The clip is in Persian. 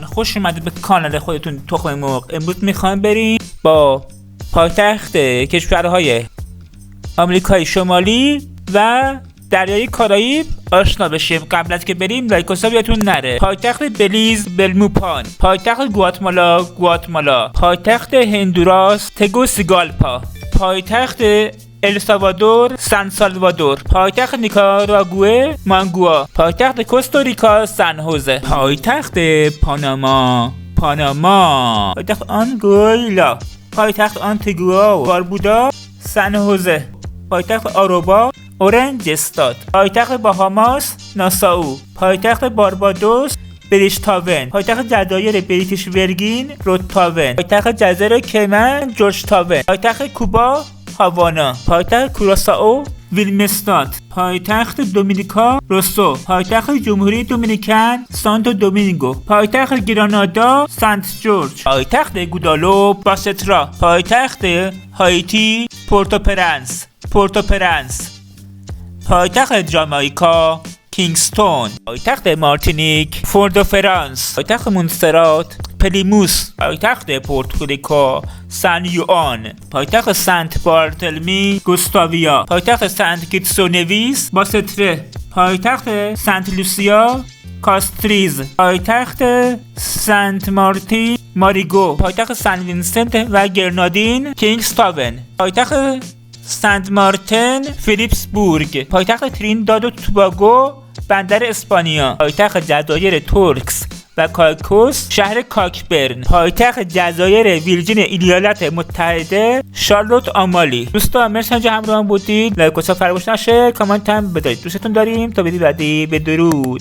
خوش اومدید به کانال خودتون تخم مرغ. امروز میخوایم بریم با پایتخت کشورهای آمریکای شمالی و دریای کارائیب آشنا بشیم. قبل از که بریم لایک و ساب یادتون نره. پایتخت بلیز بلموپان، پایتخت گواتمالا، پایتخت هندوراس تگوسیگالپا، پایتخت السالوادور سان سالوادور، پایتخت نیکاراگوئه مانگوا، پایتخت کوستاریکا سان هوزه، پایتخت پاناما، پایتخت آنگویلا، پایتخت آنتیگوا و باربودا سان هوزه، پایتخت آروبا اورنج استاد، پایتخت باهاماس ناسائو، پایتخت باربادوس بریشتاون، پایتخت جزایر بریتیش ورگین رودتاون، پایتخت جزایر کیمن جورج تاون، پایتخت کوبا هاوانا، پایتخت کوراسائو ویلمستات، پایتخت دومینیکا روسو، پایتخت جمهوری دومینیکن سانتو دومینگو، پایتخت گرانادا سنت جورج، پایتخت گودالو باسترا، پایتخت هایتی پورتوپرنس، پایتخت جامائیکا کینگستون، پایتخت مارتینیک فوردوفرانس، پایتخت مونسترات پلیموس، پایتخت پورتوریکو سان یوان، پایتخت سنت بارتلمی گوستاویا، پایتخت سنت کیتسو نویس باستره، پایتخت سنت لوسیا کاستریز، پایتخت سنت مارتین ماریگو، پایتخت سن وینسنت و گرنادین کینگستاون، پایتخت سنت مارتن فیلیپسبورگ، پایتخت ترینداد و توباگو بندر اسپانیا، پایتخت جزایر تورکس و کایکوس شهر کاکبرن، پایتخت جزایر ویرجین ایالات متحده شارلوت آمالی. دوستان مرسی اینجا همراهم بودید. لایک و ساب فراموش نشه. کامنت هم بدید. دوستتون داریم. تا ویدیو بعدی بدرود.